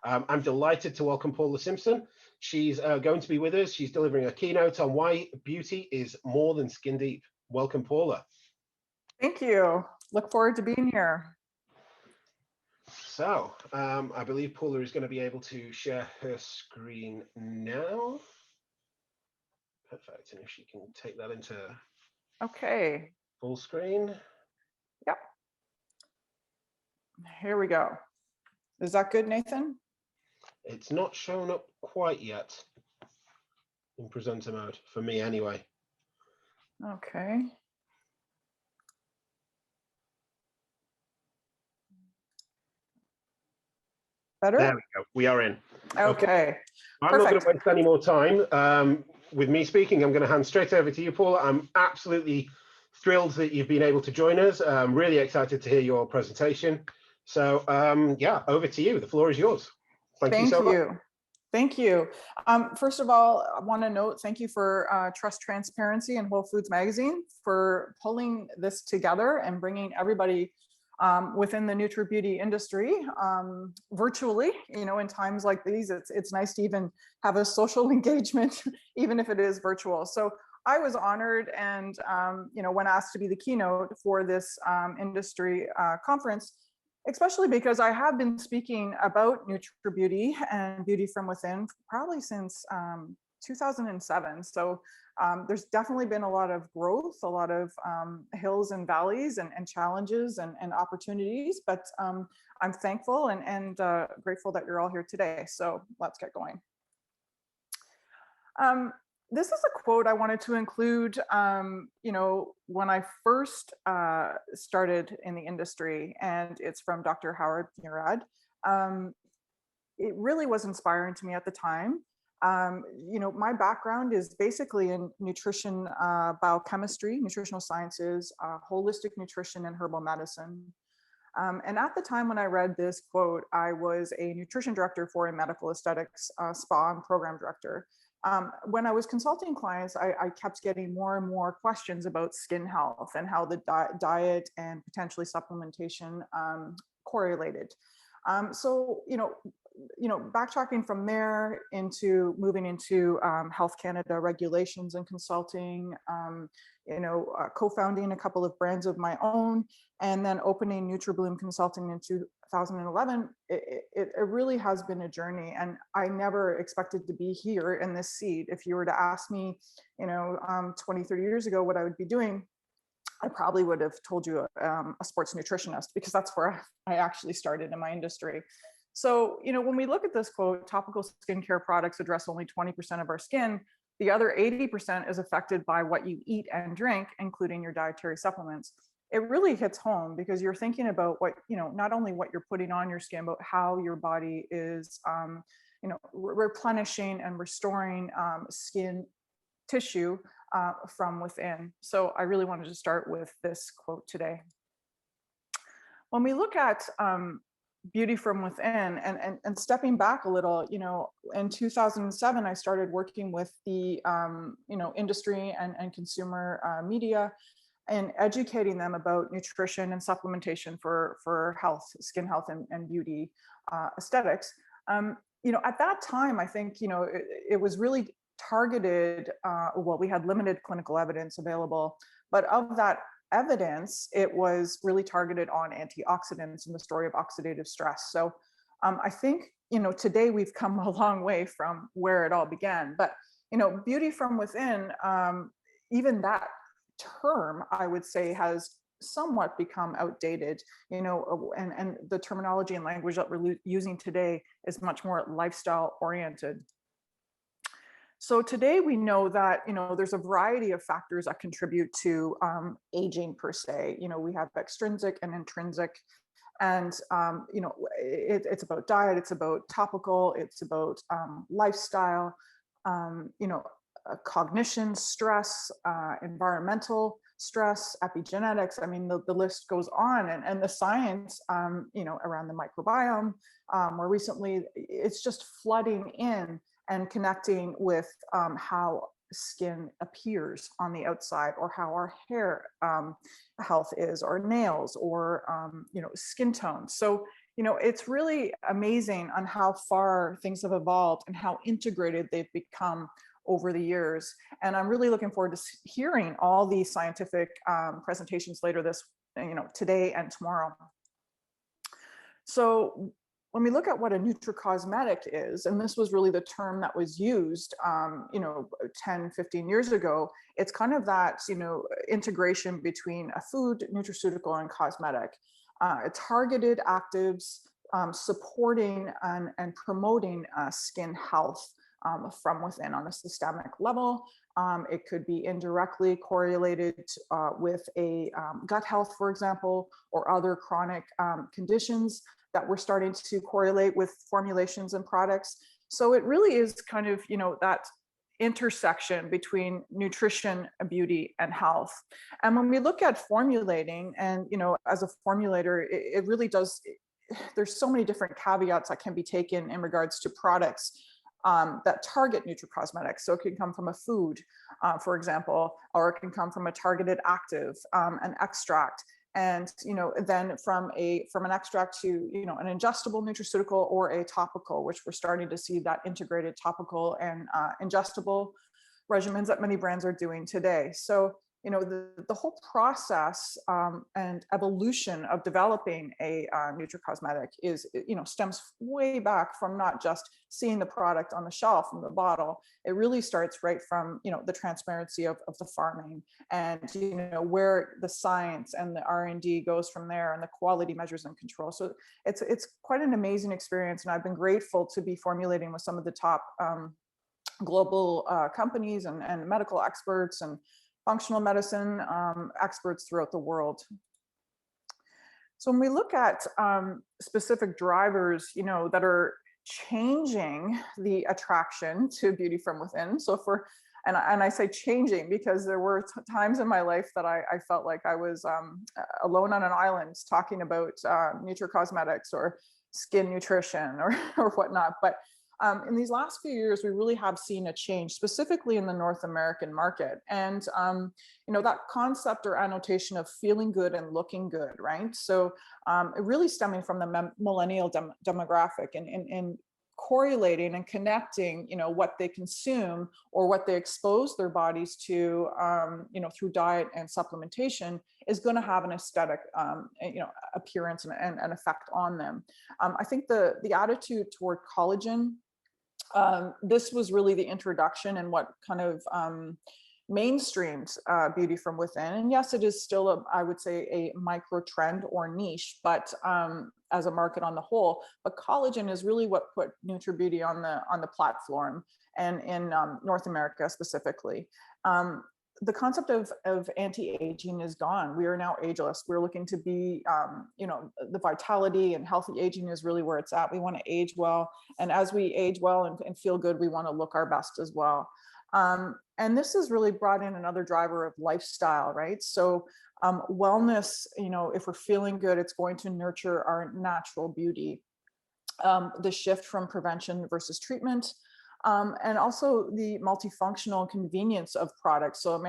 I'm delighted to welcome Paula Simpson. She's going to be with us. She's delivering a keynote on why beauty is more than skin deep. Welcome, Paula. Thank you. Look forward to being here. So I believe Paula is going to be able to share her screen now. Perfect. And if she can take that into full screen. Yep. Here we go. Is that good, Nathan? It's not shown up quite yet in presenter mode, for me anyway. Okay. Better? There we go. We are in. Okay. I'm not going to waste any more time with me speaking. I'm going to hand straight over to you, Paula. I'm absolutely thrilled that you've been able to join us. I'm really excited to hear your presentation. So yeah, over to you. The floor is yours. Thank you so much. Thank you. First of all, I want to note, thank you for Trust Transparency and Whole Foods Magazine for pulling this together and bringing everybody within the Nutri-Beauty industry virtually. You know, in times like these, it's nice to even have a social engagement, even if it is virtual. So I was honored and, you know, when asked to be the keynote for this industry conference, especially because I have been speaking about Nutri-Beauty and beauty from within probably since 2007. So there's definitely been a lot of growth, a lot of hills and valleys and challenges and opportunities, but I'm thankful and grateful that you're all here today. So let's get going. This is a quote I wanted to include, you know, when I first started in the industry, and it's from Dr. Howard Murad. It really was inspiring to me at the time. You know, my background is basically in nutrition, biochemistry, nutritional sciences, holistic nutrition, and herbal medicine. And at the time when I read this quote, I was a nutrition director for a medical aesthetics spa and program director. When I was consulting clients, I kept getting more and more questions about skin health and how the diet and potentially supplementation correlated. So, you know, backtracking from there into moving into Health Canada regulations and consulting, you know, co-founding a couple of brands of my own, and then opening NutriBloom Consulting in 2011, it really has been a journey, and I never expected to be here in this seat. If you were to ask me, you know, 20, 30 years ago what I would be doing, I probably would have told you a sports nutritionist, because that's where I actually started in my industry. So, you know, when we look at this quote, topical skincare products address only 20% of our skin. The other 80% is affected by what you eat and drink, including your dietary supplements. It really hits home because you're thinking about what, you know, not only what you're putting on your skin, but how your body is, you know, replenishing and restoring skin tissue from within. So I really wanted to start with this quote today. When we look at beauty from within and stepping back a little, you know, in 2007, I started working with the, you know, industry and consumer media and educating them about nutrition and supplementation for health, skin health and beauty aesthetics. You know, at that time, I think, you know, it was really targeted, well, we had limited clinical evidence available, but of that evidence, it was really targeted on antioxidants and the story of oxidative stress. So I think, you know, today we've come a long way from where it all began, but, you know, beauty from within, even that term, I would say, has somewhat become outdated, you know, and the terminology and language that we're using today is much more lifestyle oriented. So today we know that, you know, there's a variety of factors that contribute to aging per se. You know, we have extrinsic and intrinsic, and, you know, it's about diet, it's about topical, it's about lifestyle, you know, cognition, stress, environmental stress, epigenetics. I mean, the list goes on, and the science, you know, around the microbiome, more recently, it's just flooding in and connecting with how skin appears on the outside, or how our hair health is, or nails, or you know, skin tone. So, it's really amazing on how far things have evolved and how integrated they've become over the years. And I'm really looking forward to hearing all these scientific presentations later today and tomorrow. So when we look at what a nutri-cosmetic is, and this was really the term that was used, 10, 15 years ago, it's kind of that, integration between a food, nutraceutical, and cosmetic. Targeted actives supporting and promoting skin health from within on a systemic level. It could be indirectly correlated with a gut health, for example, or other chronic conditions that we're starting to correlate with formulations and products. So it really is kind of, that intersection between nutrition, beauty, and health. And when we look at formulating, and, as a formulator, it really does, there's so many different caveats that can be taken in regards to products that target nutri-cosmetics. So it can come from a food, for example, or it can come from a targeted active, an extract. And then from an extract to an ingestible nutraceutical or a topical, which we're starting to see that integrated topical and ingestible regimens that many brands are doing today. So the whole process and evolution of developing a nutri-cosmetic is stems way back from not just seeing the product on the shelf in the bottle. It really starts right from the transparency of the farming, and where the science and the R&D goes from there, and the quality measures and control. So it's quite an amazing experience, and I've been grateful to be formulating with some of the top global companies and medical experts and functional medicine experts throughout the world. So when we look at specific drivers, that are changing the attraction to beauty from within. So and I say changing because there were times in my life that I felt like I was alone on an island talking about nutri-cosmetics or skin nutrition or whatnot. But in these last few years, we really have seen a change, specifically in the North American market. And, that concept or annotation of feeling good and looking good, right? So it really stemming from the millennial demographic and correlating and connecting, what they consume or what they expose their bodies to, through diet and supplementation is going to have an aesthetic, appearance and effect on them. I think the attitude toward collagen, this was really the introduction and what kind of mainstreamed beauty from within. And yes, it is still, I would say, a micro trend or niche, but as a market on the whole. But collagen is really what put Nutri-Beauty on the platform, and in North America specifically. The concept of anti-aging is gone. We are now ageless. We're looking to be, the vitality and healthy aging is really where it's at. We want to age well. And as we age well and feel good, we want to look our best as well. And this has really brought in another driver of lifestyle, right? So wellness, if we're feeling good, it's going to nurture our natural beauty. The shift from prevention versus treatment. And also the multifunctional convenience of products. So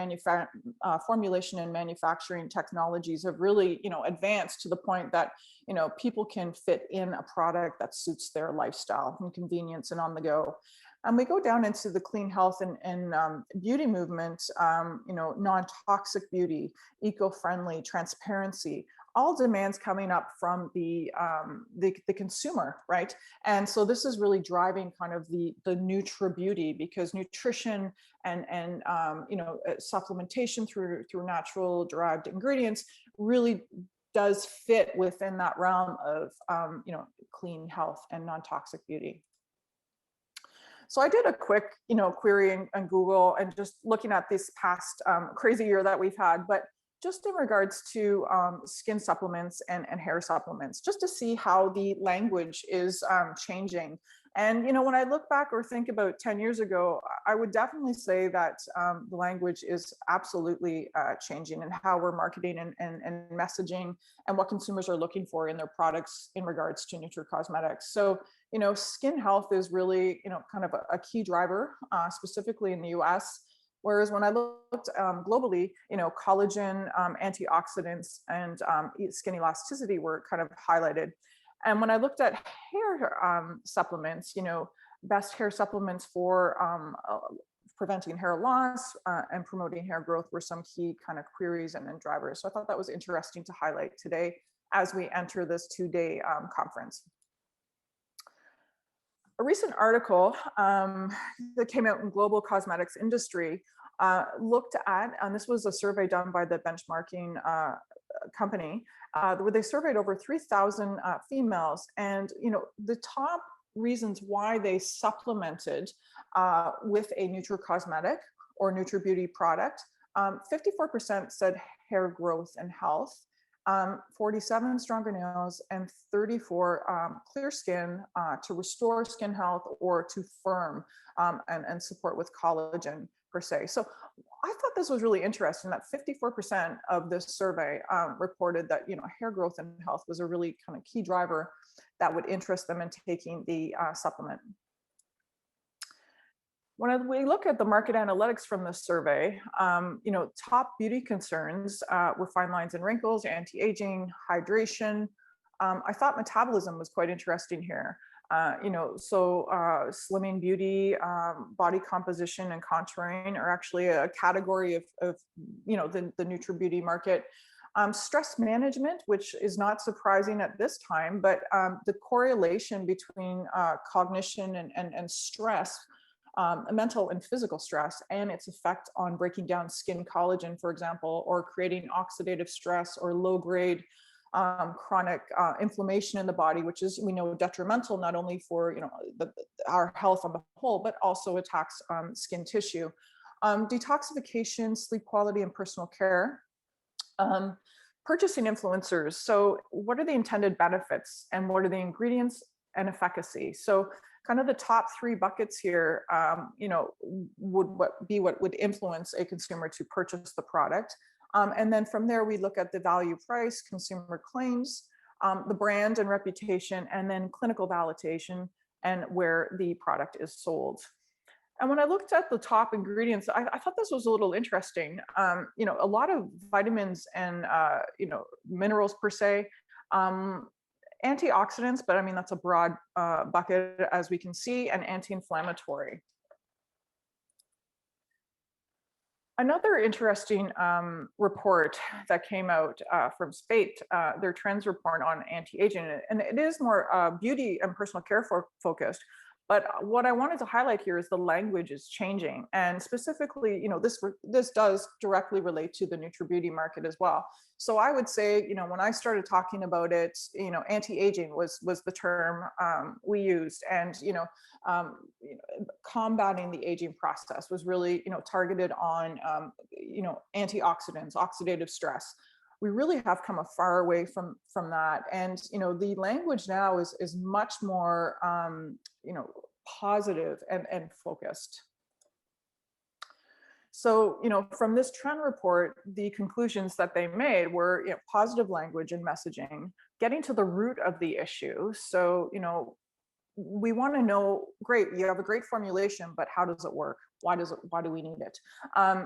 formulation and manufacturing technologies have really, advanced to the point that, people can fit in a product that suits their lifestyle and convenience and on the go. And we go down into the clean health and beauty movement, non-toxic beauty, eco-friendly, transparency, all demands coming up from the consumer, right? And so this is really driving kind of the Nutri-Beauty, because nutrition and supplementation through natural derived ingredients really does fit within that realm of clean health and non-toxic beauty. So I did a quick, query on Google and just looking at this past crazy year that we've had, but just in regards to skin supplements and hair supplements, just to see how the language is changing. And, when I look back or think about 10 years ago, I would definitely say that the language is absolutely changing in how we're marketing and messaging and what consumers are looking for in their products in regards to nutri-cosmetics. So, skin health is really, kind of a key driver, specifically in the US. Whereas when I looked globally, collagen, antioxidants, and skin elasticity were kind of highlighted. And when I looked at hair supplements, best hair supplements for preventing hair loss and promoting hair growth were some key kind of queries and drivers. So I thought that was interesting to highlight today as we enter this 2-day conference. A recent article that came out in Global Cosmetics Industry looked at, and this was a survey done by the benchmarking company, where they surveyed over 3,000 females, and the top reasons why they supplemented with a Nutri-Cosmetic or Nutri-Beauty product. 54% said hair growth and health, 47 stronger nails, and 34 clear skin to restore skin health or to firm and support with collagen per se. So I thought this was really interesting that 54% of this survey reported that hair growth and health was a really kind of key driver that would interest them in taking the supplement. When we look at the market analytics from this survey, top beauty concerns were fine lines and wrinkles, anti-aging, hydration. I thought metabolism was quite interesting here. Slimming beauty, body composition and contouring are actually a category of the Nutri-Beauty market. Stress management, which is not surprising at this time, but the correlation between cognition and stress, mental and physical stress, and its effect on breaking down skin collagen, for example, or creating oxidative stress or low-grade chronic inflammation in the body, which is, we know, detrimental not only for our health on the whole, but also attacks skin tissue. Detoxification, sleep quality, and personal care. Purchasing influencers. So what are the intended benefits and what are the ingredients and efficacy? So kind of the top 3 buckets here, would what would influence a consumer to purchase the product. And then from there, we look at the value, price, consumer claims, the brand and reputation, and then clinical validation and where the product is sold. And when I looked at the top ingredients, I thought this was a little interesting. A lot of vitamins and minerals per se, antioxidants, but I mean, that's a broad bucket as we can see, and anti-inflammatory. Another interesting report that came out from Spate, their trends report on anti-aging, and it is more beauty and personal care focused. But what I wanted to highlight here is the language is changing, and specifically, this does directly relate to the Nutri-Beauty market as well. So I would say, when I started talking about it, anti-aging was the term we used, and combating the aging process was really targeted on antioxidants, oxidative stress. We really have come a far away from that, and the language now is much more positive and focused. So from this trend report, the conclusions that they made were positive language and messaging, getting to the root of the issue. So we want to know, great, you have a great formulation, but how does it work? Why do we need it?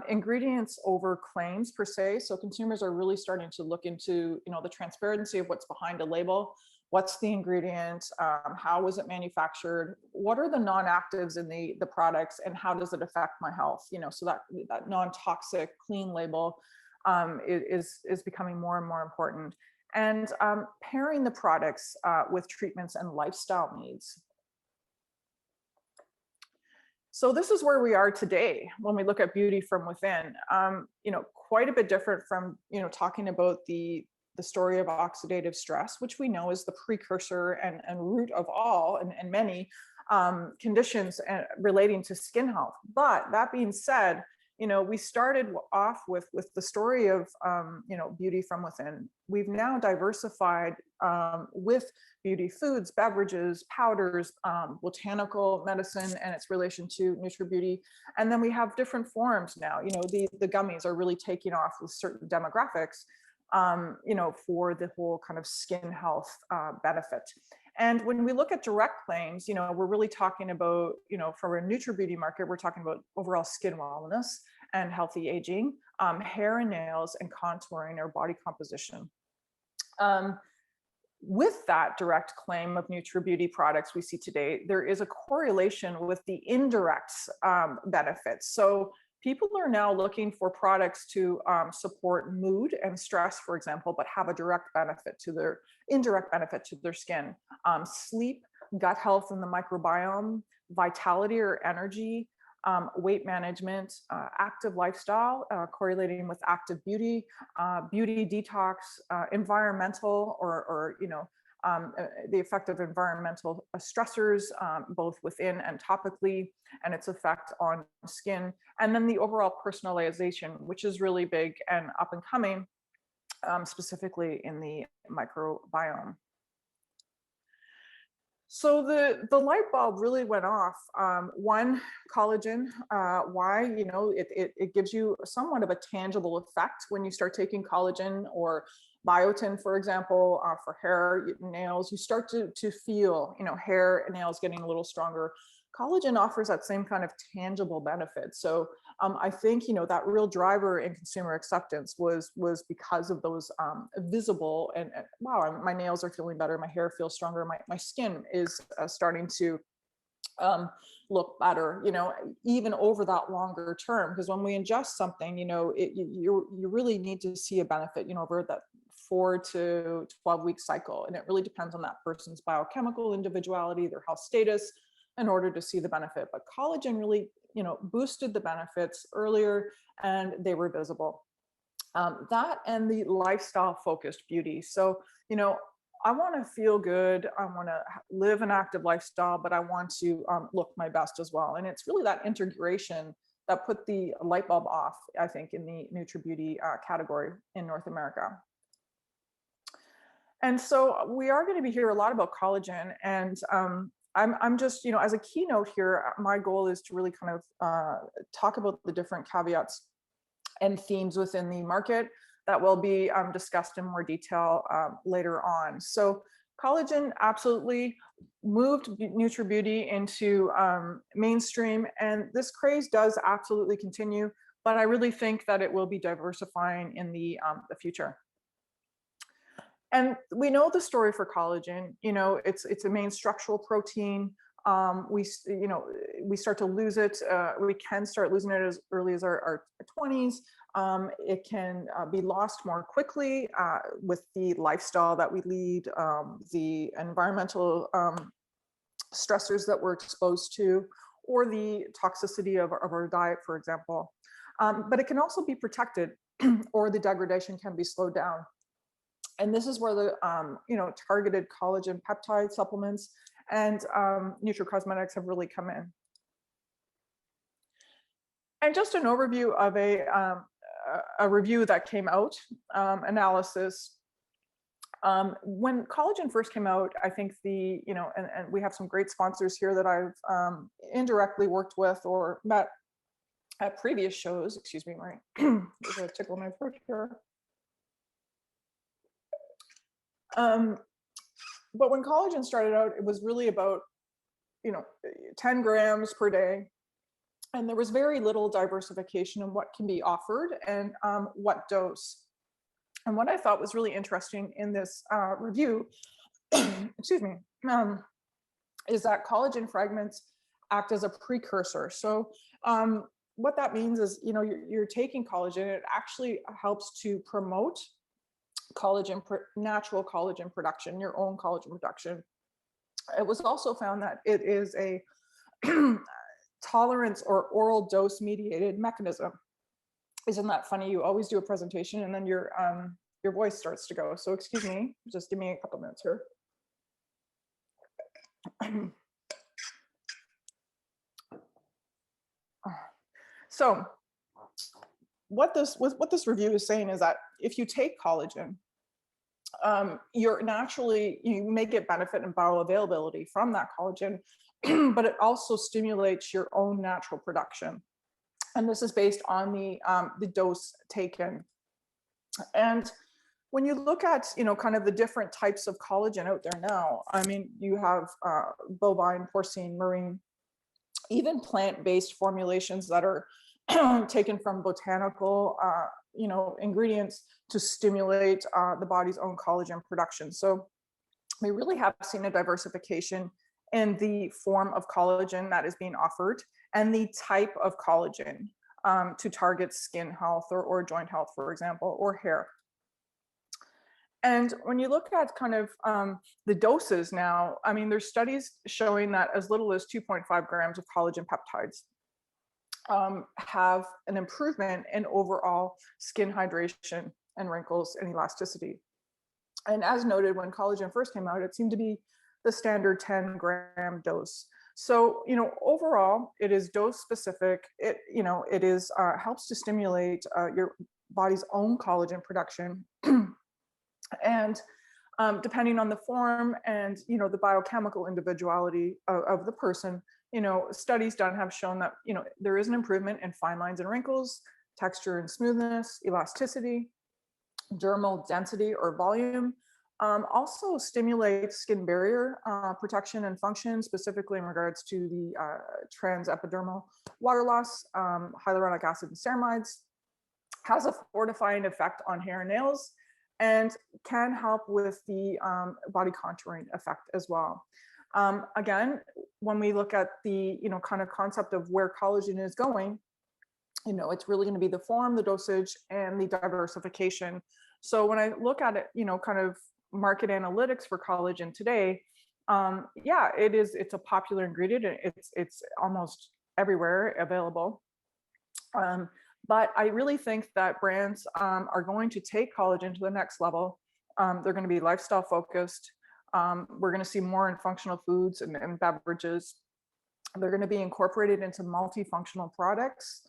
Ingredients over claims per se. So consumers are really starting to look into, the transparency of what's behind a label. What's the ingredient? How was it manufactured? What are the non-actives in the products, and how does it affect my health? So that non-toxic, clean label is becoming more and more important. And pairing the products with treatments and lifestyle needs. So this is where we are today when we look at beauty from within. Quite a bit different from talking about the story of oxidative stress, which we know is the precursor and root of all and many conditions relating to skin health. But that being said, we started off with the story of beauty from within. We've now diversified with beauty foods, beverages, powders, botanical medicine and its relation to Nutri-Beauty. And then we have different forms now. The gummies are really taking off with certain demographics, for the whole kind of skin health benefit. And when we look at direct claims, we're really talking about, for a Nutri-Beauty market, we're talking about overall skin wellness and healthy aging, hair and nails, and contouring or body composition. with that direct claim of Nutri-Beauty products we see today, there is a correlation with the indirect benefits. So people are now looking for products to support mood and stress, for example, but have a direct benefit to their indirect benefit to their skin. Sleep, gut health and the microbiome, vitality or energy, weight management, active lifestyle, correlating with active beauty, beauty detox, environmental or the effect of environmental stressors, both within and topically, and its effect on skin. And then the overall personalization, which is really big and up and coming, specifically in the microbiome. So the light bulb really went off. One, collagen. Why? It gives you somewhat of a tangible effect when you start taking collagen or biotin, for example, for hair, nails. You start to feel, hair and nails getting a little stronger. Collagen offers that same kind of tangible benefit. So I think that real driver in consumer acceptance was because of those visible and wow, my nails are feeling better, my hair feels stronger, my skin is starting to look better, even over that longer term. Because when we ingest something, you really need to see a benefit, over that 4 to 12 week cycle, and it really depends on that person's biochemical individuality, their health status, in order to see the benefit. But collagen really, boosted the benefits earlier, and they were visible. That and the lifestyle focused beauty. So, I want to feel good. I want to live an active lifestyle, but I want to look my best as well. And it's really that integration that put the light bulb off, I think, in the Nutri-Beauty category in North America. And so we are going to be hearing a lot about collagen, and I'm just, as a keynote here, my goal is to really kind of talk about the different caveats and themes within the market that will be discussed in more detail later on. So collagen absolutely moved Nutri-Beauty into mainstream, and this craze does absolutely continue, but I really think that it will be diversifying in the future. And we know the story for collagen. It's a main structural protein. We start to lose it. We can start losing it as early as our 20s. It can be lost more quickly with the lifestyle that we lead, the environmental stressors that we're exposed to, or the toxicity of our diet, for example. But it can also be protected, or the degradation can be slowed down. And this is where the targeted collagen peptide supplements and nutri-cosmetics have really come in. And just an overview of a review that came out, analysis. When collagen first came out, I think and we have some great sponsors here that I've indirectly worked with or met at previous shows. Excuse me, there's a tickle in my throat here. But when collagen started out, it was really about, 10 grams per day. And there was very little diversification in what can be offered and what dose. And what I thought was really interesting in this review, excuse me, is that collagen fragments act as a precursor. So what that means is, you're taking collagen, it actually helps to promote natural collagen production, your own collagen production. It was also found that it is a tolerance or oral dose mediated mechanism. Isn't that funny? You always do a presentation and then your voice starts to go. So excuse me, just give me a couple minutes here. So what this review is saying is that if you take collagen, you may get benefit and bioavailability from that collagen, but it also stimulates your own natural production. And this is based on the dose taken. And when you look at, kind of the different types of collagen out there now, I mean, you have bovine, porcine, marine, even plant-based formulations that are taken from botanical, ingredients to stimulate the body's own collagen production. So we really have seen a diversification in the form of collagen that is being offered and the type of collagen to target skin health or joint health, for example, or hair. And when you look at kind of the doses now, I mean, there's studies showing that as little as 2.5 grams of collagen peptides have an improvement in overall skin hydration and wrinkles and elasticity. And as noted, when collagen first came out, it seemed to be the standard 10-gram dose. So, overall, it is dose specific. It, it is helps to stimulate your body's own collagen production. And depending on the form and the biochemical individuality of the person, studies done have shown that there is an improvement in fine lines and wrinkles, texture and smoothness, elasticity, dermal density or volume. Also stimulates skin barrier protection and function, specifically in regards to the transepidermal water loss, hyaluronic acid and ceramides, has a fortifying effect on hair and nails, and can help with the body contouring effect as well. Again, when we look at the kind of concept of where collagen is going, it's really going to be the form, the dosage, and the diversification. So when I look at it, kind of market analytics for collagen today, yeah, it's a popular ingredient. It's almost everywhere available. But I really think that brands are going to take collagen to the next level. They're going to be lifestyle focused. We're going to see more in functional foods and beverages. They're going to be incorporated into multifunctional products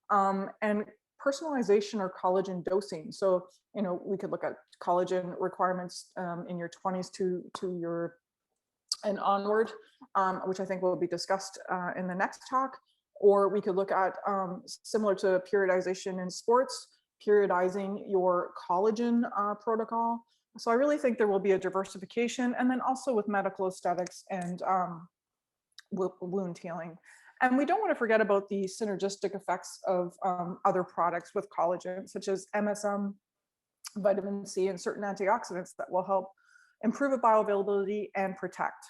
and personalization or collagen dosing. So, we could look at collagen requirements in your 20s to your and onward, which I think will be discussed in the next talk. Or we could look at similar to periodization in sports, periodizing your collagen protocol. So I really think there will be a diversification, and then also with medical aesthetics and wound healing. And we don't want to forget about the synergistic effects of other products with collagen, such as MSM, vitamin C, and certain antioxidants that will help improve bioavailability and protect.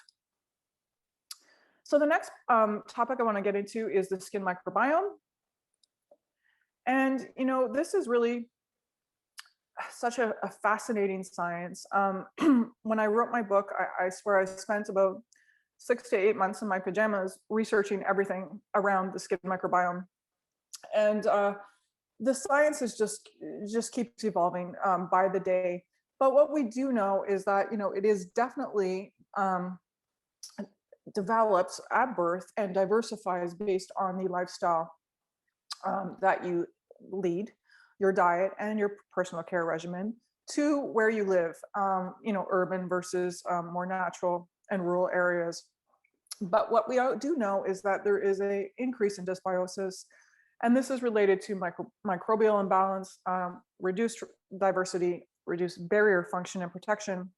So the next topic I want to get into is the skin microbiome. And, this is really such a fascinating science. When I wrote my book, I swear I spent about 6 to 8 months in my pajamas researching everything around the skin microbiome. And the science is just keeps evolving by the day. But what we do know is that, it is definitely develops at birth and diversifies based on the lifestyle that you lead, your diet and your personal care regimen, to where you live, urban versus more natural and rural areas. But what we do know is that there is an increase in dysbiosis, and this is related to microbial imbalance, reduced diversity, reduced barrier function and protection,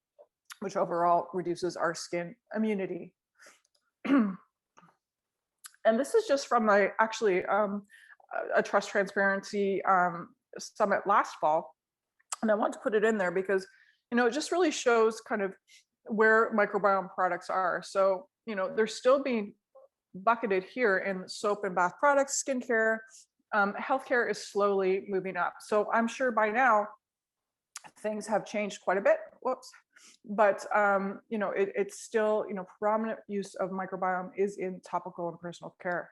which overall reduces our skin immunity. And this is just from a trust transparency summit last fall, and I want to put it in there because it just really shows kind of where microbiome products are. So they're still being bucketed here in soap and bath products, skincare. Healthcare is slowly moving up, so I'm sure by now things have changed quite a bit. Whoops. But it's still prominent use of microbiome is in topical and personal care.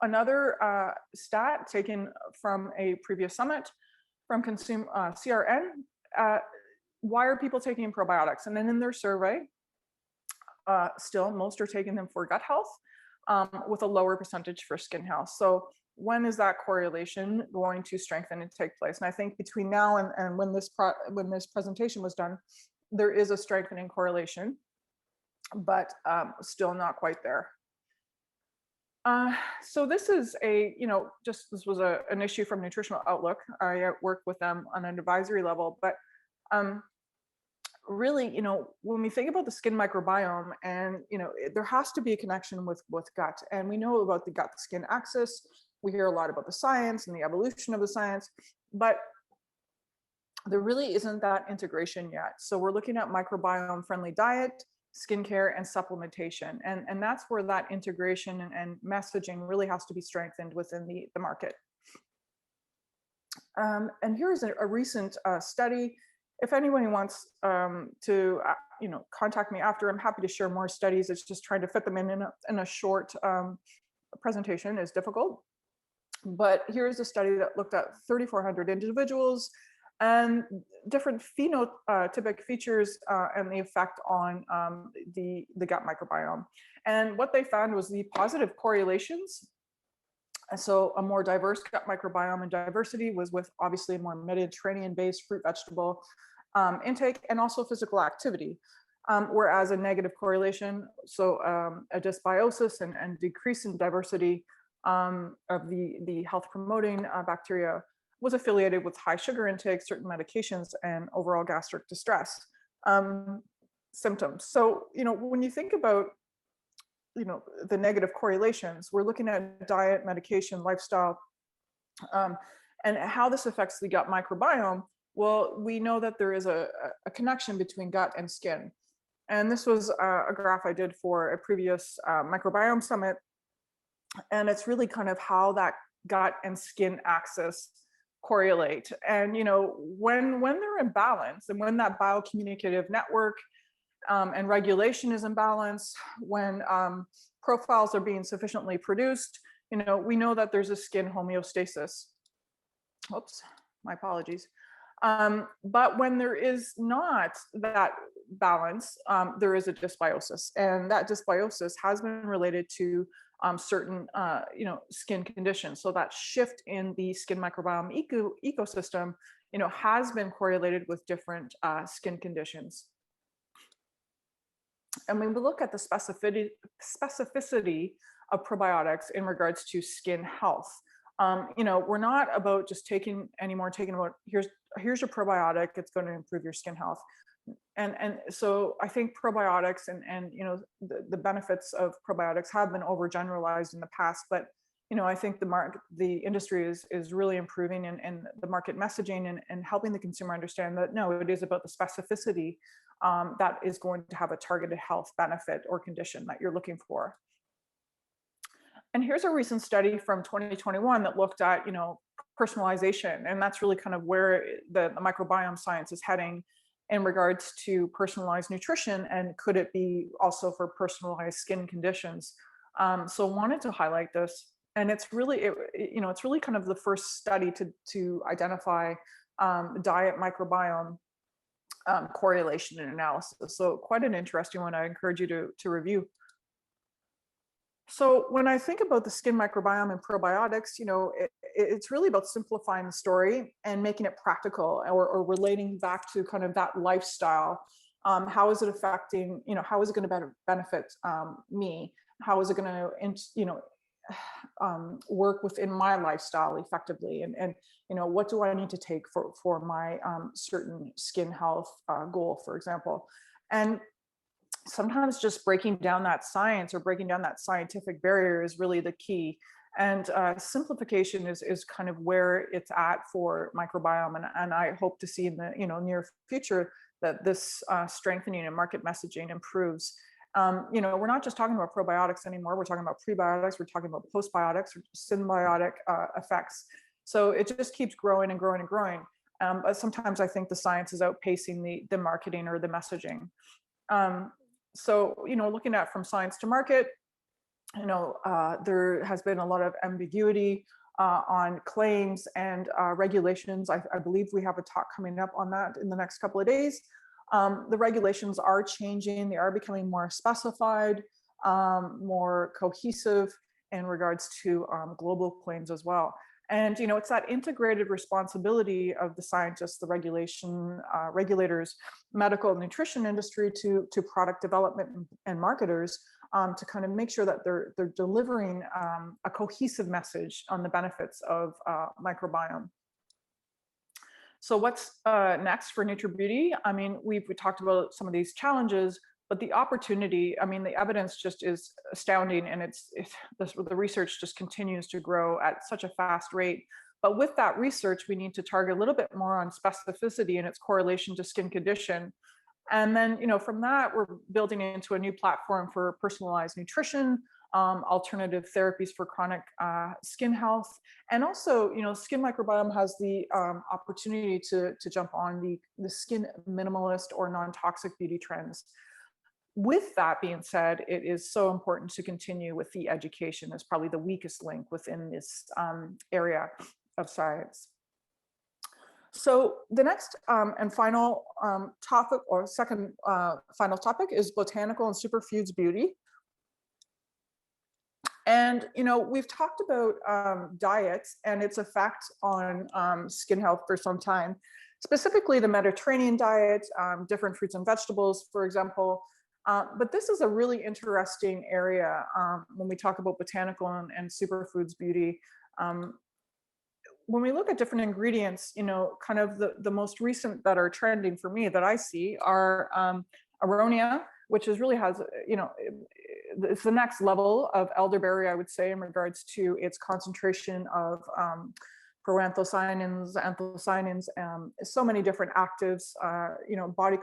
Another stat taken from a previous summit from CRN, why are people taking probiotics? And then in their survey, still most are taking them for gut health, with a lower percentage for skin health. So when is that correlation going to strengthen and take place? And I think between now and when this presentation was done, there is a strengthening correlation, but still not quite there. So this is this was an issue from Nutritional Outlook. I worked with them on an advisory level, but really, when we think about the skin microbiome, and there has to be a connection with gut, and we know about the gut-skin axis. We hear a lot about the science and the evolution of the science, but there really isn't that integration yet. So we're looking at microbiome friendly diet, skincare, and supplementation. And that's where that integration and messaging really has to be strengthened within the market. And here's a recent study. If anyone wants to contact me after, I'm happy to share more studies. It's just trying to fit them in a short presentation is difficult. But here's a study that looked at 3,400 individuals and different phenotypic features and the effect on the gut microbiome. And what they found was the positive correlations. So a more diverse gut microbiome and diversity was with obviously a more Mediterranean-based fruit vegetable intake and also physical activity. Whereas a negative correlation, so a dysbiosis and decrease in diversity of the health promoting bacteria was affiliated with high sugar intake, certain medications, and overall gastric distress symptoms. So, when you think about the negative correlations, we're looking at diet, medication, lifestyle, and how this affects the gut microbiome. Well, we know that there is a connection between gut and skin. And this was a graph I did for a previous microbiome summit. And it's really kind of how that gut and skin axis correlate. And, when they're in balance and when that biocommunicative network and regulation is in balance, when profiles are being sufficiently produced, we know that there's a skin homeostasis. Oops, my apologies. But when there is not that balance, there is a dysbiosis, and that dysbiosis has been related to certain, skin conditions. So that shift in the skin microbiome ecosystem, has been correlated with different skin conditions. And when we look at the specificity of probiotics in regards to skin health, we're not about just taking about here's your probiotic, it's going to improve your skin health. And so I think probiotics and the benefits of probiotics have been overgeneralized in the past, but I think the industry is really improving and the market messaging and helping the consumer understand that no, it is about the specificity that is going to have a targeted health benefit or condition that you're looking for. And here's a recent study from 2021 that looked at personalization, and that's really kind of where the microbiome science is heading in regards to personalized nutrition, and could it be also for personalized skin conditions. So wanted to highlight this, and it's really it's really kind of the first study to identify diet microbiome correlation and analysis. So quite an interesting one. I encourage you to review. So when I think about the skin microbiome and probiotics, it's really about simplifying the story and making it practical, or relating back to kind of that lifestyle. How is it affecting, how is it going to benefit me? How is it going to, work within my lifestyle effectively? And what do I need to take for my certain skin health goal, for example? And sometimes just breaking down that science or breaking down that scientific barrier is really the key. And simplification is kind of where it's at for microbiome. And I hope to see in the near future that this strengthening and market messaging improves. We're not just talking about probiotics anymore. We're talking about prebiotics. We're talking about postbiotics or symbiotic effects. So it just keeps growing and growing and growing. But sometimes I think the science is outpacing the marketing or the messaging. So, looking at from science to market, there has been a lot of ambiguity on claims and regulations. I believe we have a talk coming up on that in the next couple of days. The regulations are changing. They are becoming more specified, more cohesive in regards to global claims as well. And, it's that integrated responsibility of the scientists, the regulators, medical and nutrition industry to product development and marketers to kind of make sure that they're delivering a cohesive message on the benefits of microbiome. So what's next for Nutri-Beauty? I mean, we talked about some of these challenges, but the opportunity, the evidence just is astounding, and the research just continues to grow at such a fast rate. But with that research, we need to target a little bit more on specificity and its correlation to skin condition. And then, from that, we're building into a new platform for personalized nutrition, alternative therapies for chronic skin health. And also, skin microbiome has the opportunity to jump on the skin minimalist or non-toxic beauty trends. With that being said, it is so important to continue with the education as probably the weakest link within this area of science. So the next and final topic, or second final topic, is botanical and superfoods beauty. And we've talked about diet and its effect on skin health for some time, specifically the Mediterranean diet, different fruits and vegetables, for example. But this is a really interesting area when we talk about botanical and superfoods beauty. When we look at different ingredients, kind of the most recent that are trending for me that I see are aronia, which is really has, it's the next level of elderberry, I would say, in regards to its concentration of proanthocyanins, anthocyanins, so many different actives, body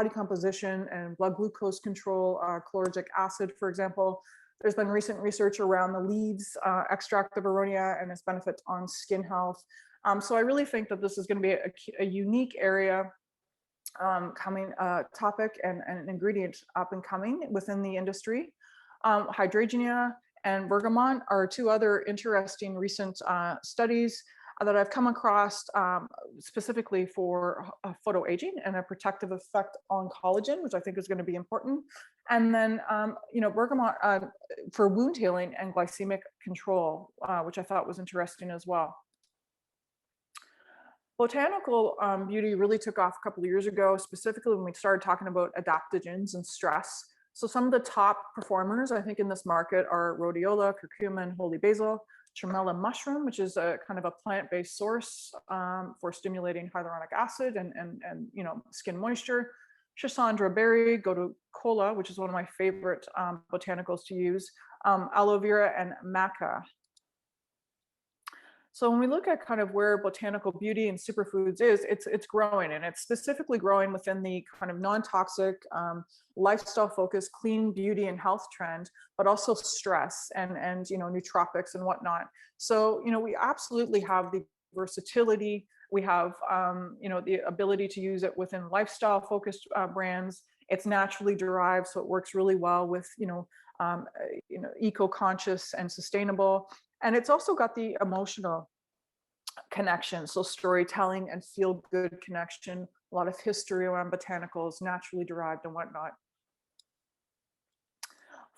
composition and blood glucose control, chlorogenic acid, for example. There's been recent research around the leaves extract of aronia and its benefits on skin health. So I really think that this is going to be a unique area coming topic and an ingredient up and coming within the industry. Hydrangea and bergamot are two other interesting recent studies that I've come across specifically for photoaging and a protective effect on collagen, which I think is going to be important. And then, bergamot for wound healing and glycemic control, which I thought was interesting as well. Botanical beauty really took off a couple of years ago, specifically when we started talking about adaptogens and stress. So some of the top performers, I think, in this market are rhodiola, curcumin, holy basil, tremella mushroom, which is a kind of a plant-based source for stimulating hyaluronic acid and skin moisture. Schisandra berry, gotu-kola, which is one of my favorite botanicals to use, aloe vera, and maca. So when we look at kind of where botanical beauty and superfoods is, it's growing, and it's specifically growing within the kind of non-toxic, lifestyle-focused, clean beauty and health trend, but also stress and nootropics and whatnot. So we absolutely have the versatility. We have the ability to use it within lifestyle-focused brands. It's naturally derived, so it works really well with eco-conscious and sustainable. And it's also got the emotional connection, so storytelling and feel-good connection, a lot of history around botanicals, naturally derived and whatnot.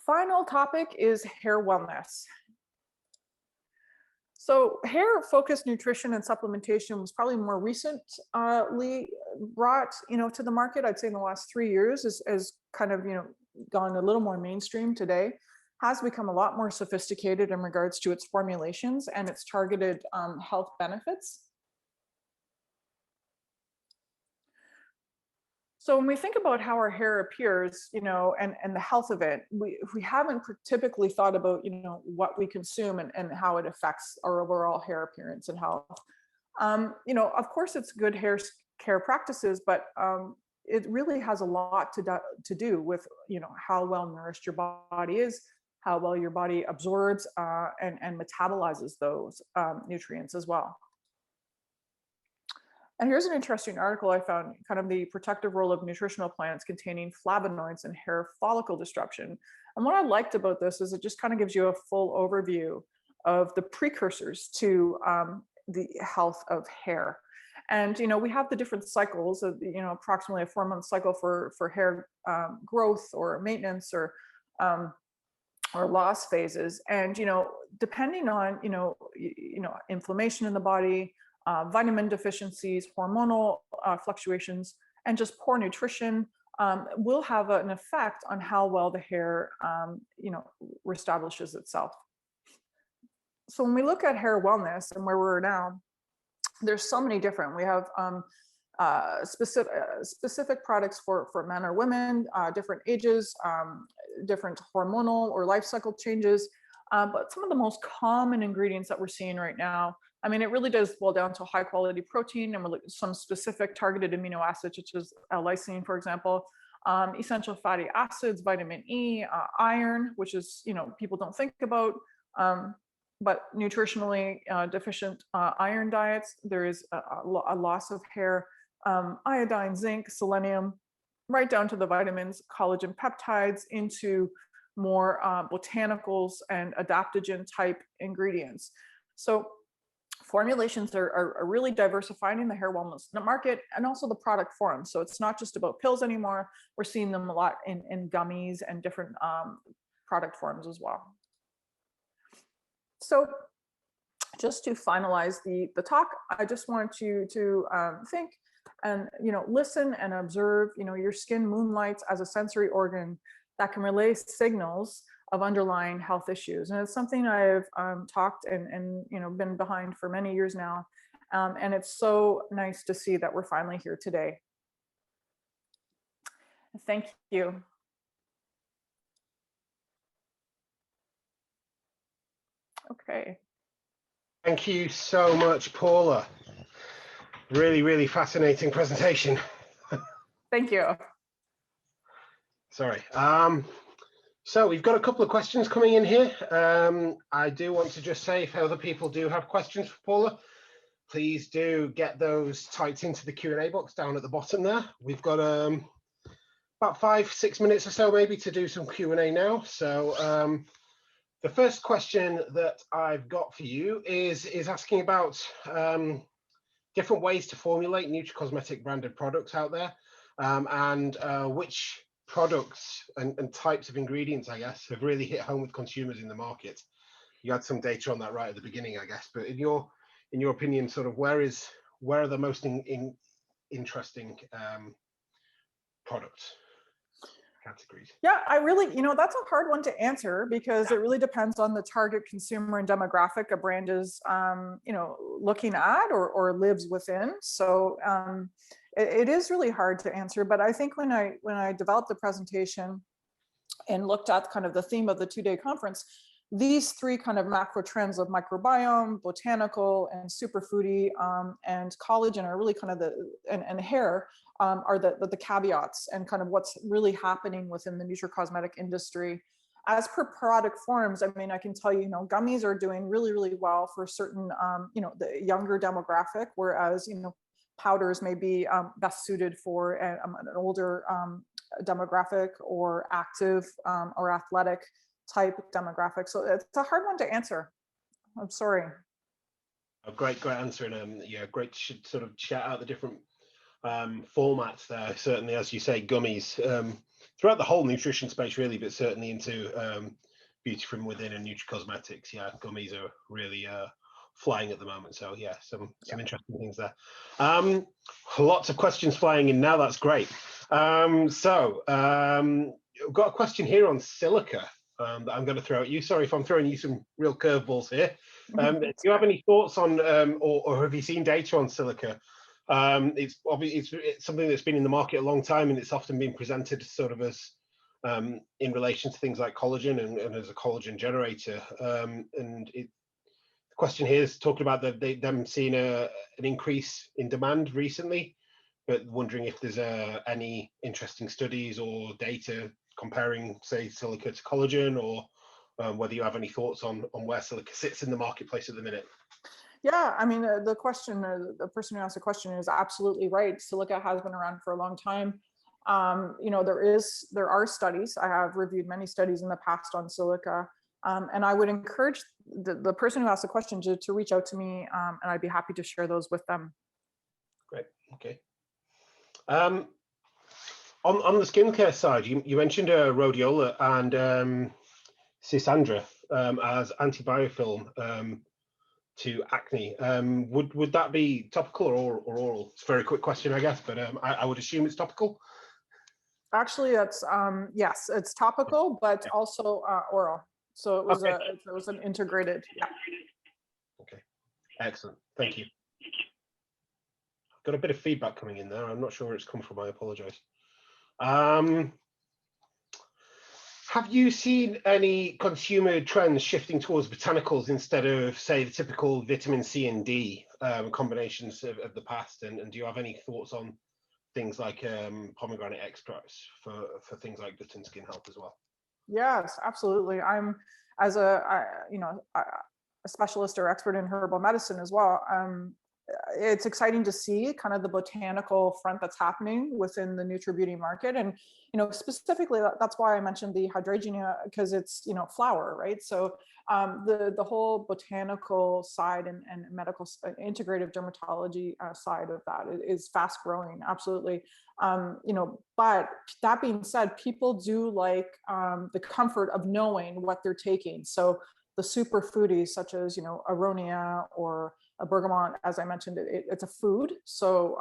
Final topic is hair wellness. So hair-focused nutrition and supplementation was probably more recently brought to the market. I'd say in the last 3 years as kind of gone a little more mainstream today. Has become a lot more sophisticated in regards to its formulations and its targeted health benefits. So when we think about how our hair appears, and the health of it, we haven't typically thought about, what we consume and how it affects our overall hair appearance and health. Of course, it's good hair care practices, but it really has a lot to do with, how well nourished your body is, how well your body absorbs and metabolizes those nutrients as well. And here's an interesting article I found, kind of the protective role of nutritional plants containing flavonoids and hair follicle disruption. And what I liked about this is it just kind of gives you a full overview of the precursors to the health of hair. And we have the different cycles of approximately a 4-month cycle for hair growth or maintenance or loss phases. And depending on inflammation in the body, vitamin deficiencies, hormonal fluctuations, and just poor nutrition will have an effect on how well the hair reestablishes itself. So when we look at hair wellness and where we're now, there's so many different. We have specific products for men or women, different ages, different hormonal or life cycle changes. But some of the most common ingredients that we're seeing right now I mean, it really does boil down to high quality protein and some specific targeted amino acids, such as lysine, for example, essential fatty acids, vitamin E, iron, which is, people don't think about, but nutritionally deficient iron diets, there is a loss of hair, iodine, zinc, selenium, right down to the vitamins, collagen peptides, into more botanicals and adaptogen type ingredients. So formulations are really diversifying in the hair wellness market and also the product form. So it's not just about pills anymore. We're seeing them a lot in gummies and different product forms as well. So just to finalize the talk, I just want you to think and listen and observe. Your skin moonlights as a sensory organ that can relay signals of underlying health issues, and it's something I've talked and been behind for many years now, and it's so nice to see that we're finally here today. Thank you. Okay. Thank you so much, Paula. Really, really fascinating presentation. Thank you. Sorry. So we've got a couple of questions coming in here. I do want to just say, if other people do have questions for Paula, please do get those typed into the Q&A box down at the bottom there. We've got about 5-6 minutes or so maybe to do some Q&A now. So the first question that I've got for you is asking about different ways to formulate Nutri-Cosmetic branded products out there, and which products and types of ingredients, I guess, have really hit home with consumers in the market. You had some data on that right at the beginning, I guess, but in your opinion, sort of where are the most interesting products categories? Yeah, I really, that's a hard one to answer because it really depends on the target consumer and demographic a brand is, looking at or lives within. So it is really hard to answer. But I think when I developed the presentation and looked at kind of the theme of the 2-day conference, these 3 kind of macro trends of microbiome, botanical, and superfoodie, and collagen are really kind of and hair are the caveats and kind of what's really happening within the nutracosmetic industry. As per product forms, I mean, I can tell you, gummies are doing really, really well for certain, the younger demographic, whereas, powders may be best suited for an older demographic or active or athletic type demographic. So it's a hard one to answer. I'm sorry. A great answer, and yeah, great to sort of chat out the different formats there. Certainly, as you say, gummies throughout the whole nutrition space, really, but certainly into beauty from within and Nutri-Cosmetics. Yeah, gummies are really flying at the moment. So yeah, some interesting things there. Lots of questions flying in now. That's great. We've got a question here on silica that I'm going to throw at you. Sorry if I'm throwing you some real curveballs here. Do you have any thoughts on, or have you seen data on silica? It's something that's been in the market a long time, and it's often been presented sort of as in relation to things like collagen and as a collagen generator. The question here is talking about them seeing an increase in demand recently, but wondering if there's any interesting studies or data comparing, say, silica to collagen, or whether you have any thoughts on where silica sits in the marketplace at the minute. Yeah, I mean, the person who asked the question is absolutely right. Silica has been around for a long time. There are studies. I have reviewed many studies in the past on silica, and I would encourage the person who asked the question to reach out to me, and I'd be happy to share those with them. Great. Okay. On the skincare side, you mentioned rhodiola and Cisandra as antibiofilm to acne. Would that be topical or oral? It's a very quick question, I guess, but I would assume it's topical. Actually, it's yes, it's topical, but also oral. So it was it was an integrated. Yeah. Okay, excellent. Thank you. I've got a bit of feedback coming in there. I'm not sure where it's come from. I apologize. Have you seen any consumer trends shifting towards botanicals instead of, say, the typical vitamin C and D combinations of the past? And do you have any thoughts on things like pomegranate extracts for things like gut and skin health as well? Yes, absolutely. I'm as a specialist or expert in herbal medicine as well. It's exciting to see kind of the botanical front that's happening within the Nutri-Beauty market. And, specifically that's why I mentioned the hydrogenea, because it's, flower, right? So the whole botanical side and medical integrative dermatology side of that is fast growing. Absolutely. But that being said, people do like the comfort of knowing what they're taking. So the superfoodies such as, aronia or a bergamot, as I mentioned, it's a food. So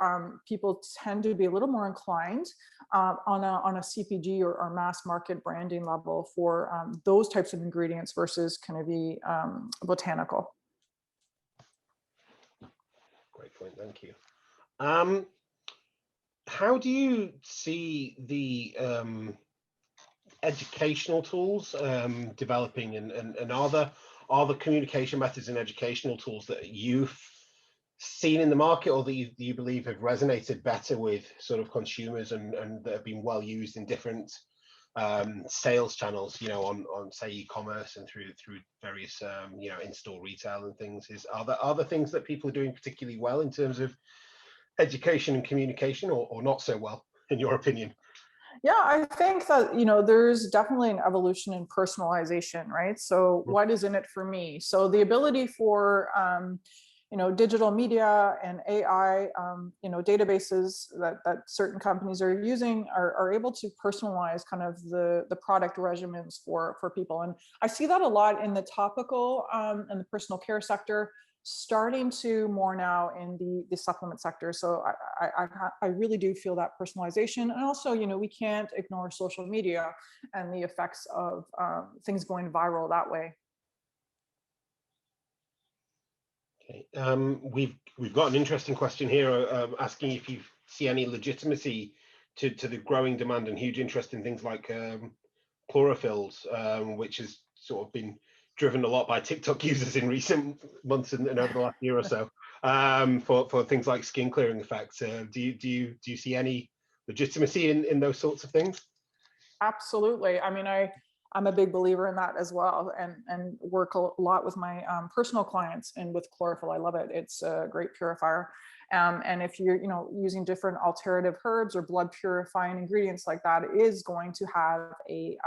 people tend to be a little more inclined on a CPG or mass market branding level for those types of ingredients versus kind of the botanical. Great point, thank you. How do you see the educational tools developing, and are the communication methods and educational tools that you've seen in the market, or that you believe have resonated better with sort of consumers and that have been well used in different sales channels, on say e-commerce and through various in-store retail and things? Are there things that people are doing particularly well in terms of education and communication, or not so well, in your opinion? Yeah, I think that, there's definitely an evolution in personalization, right? So what is in it for me? So the ability for, digital media and AI, databases that certain companies are using are able to personalize kind of the product regimens for people. And I see that a lot in the topical and the personal care sector, starting to more now in the supplement sector. So I really do feel that personalization. And also, we can't ignore social media and the effects of things going viral that way. Okay. We've got an interesting question here asking if you see any legitimacy to the growing demand and huge interest in things like chlorophylls, which has sort of been driven a lot by TikTok users in recent months and over the last year or so, for things like skin clearing effects. Do you see any legitimacy in those sorts of things? Absolutely. I mean, I'm a big believer in that as well, and work a lot with my personal clients and with chlorophyll. I love it. It's a great purifier. And if you're, using different alternative herbs or blood purifying ingredients like that, it is going to have a,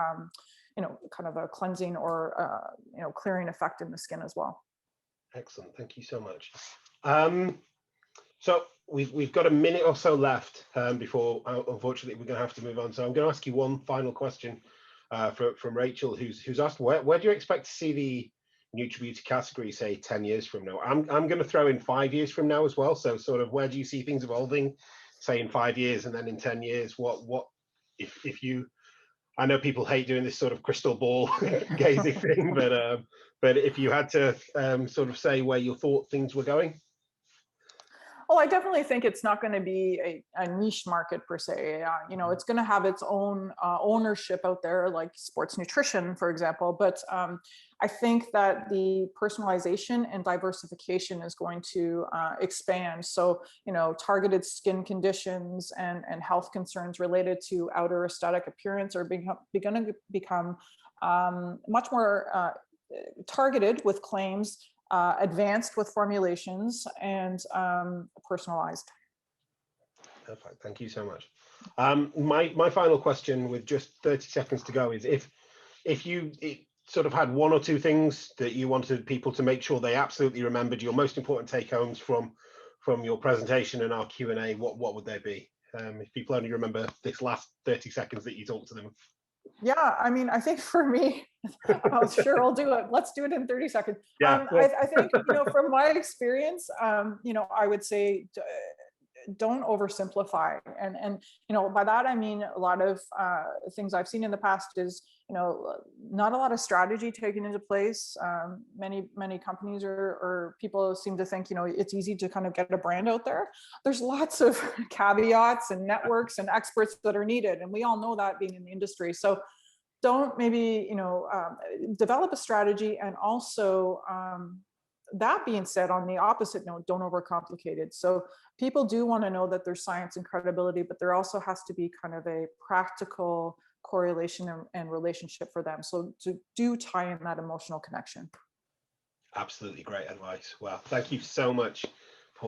kind of a cleansing or, clearing effect in the skin as well. Excellent. Thank you so much. So we've got a minute or so left before, unfortunately, we're going to have to move on. So I'm going to ask you one final question from Rachel, who's asked, where do you expect to see the Nutri-Beauty category, say, 10 years from now? I'm going to throw in 5 years from now as well. So sort of, where do you see things evolving, say, in 5 years, and then in 10 years? What if you, I know people hate doing this sort of crystal ball gazing thing, but if you had to sort of say where you thought things were going? Well, I definitely think it's not going to be a niche market per se. It's going to have its own ownership out there, like sports nutrition, for example. But I think that the personalization and diversification is going to expand. So, targeted skin conditions and health concerns related to outer aesthetic appearance are going to become much more targeted with claims, advanced with formulations, and personalized. Perfect. Thank you so much. My final question, with just 30 seconds to go, is if you sort of had one or two things that you wanted people to make sure they absolutely remembered, your most important take homes from your presentation and our Q&A, what would they be? If people only remember this last 30 seconds that you talked to them. Yeah, I mean, I think for me, sure, I'll do it. Let's do it in 30 seconds. Yeah. I think, from my experience, I would say don't oversimplify. And by that, I mean, a lot of things I've seen in the past is, not a lot of strategy taken into place. Many companies or people seem to think, it's easy to kind of get a brand out there. There's lots of caveats and networks and experts that are needed. And we all know that, being in the industry. So don't maybe, develop a strategy. And also, that being said, on the opposite note, don't overcomplicate it. So people do want to know that there's science and credibility, but there also has to be kind of a practical correlation and relationship for them. So to do tie in that emotional connection. Absolutely great advice. Well, thank you so much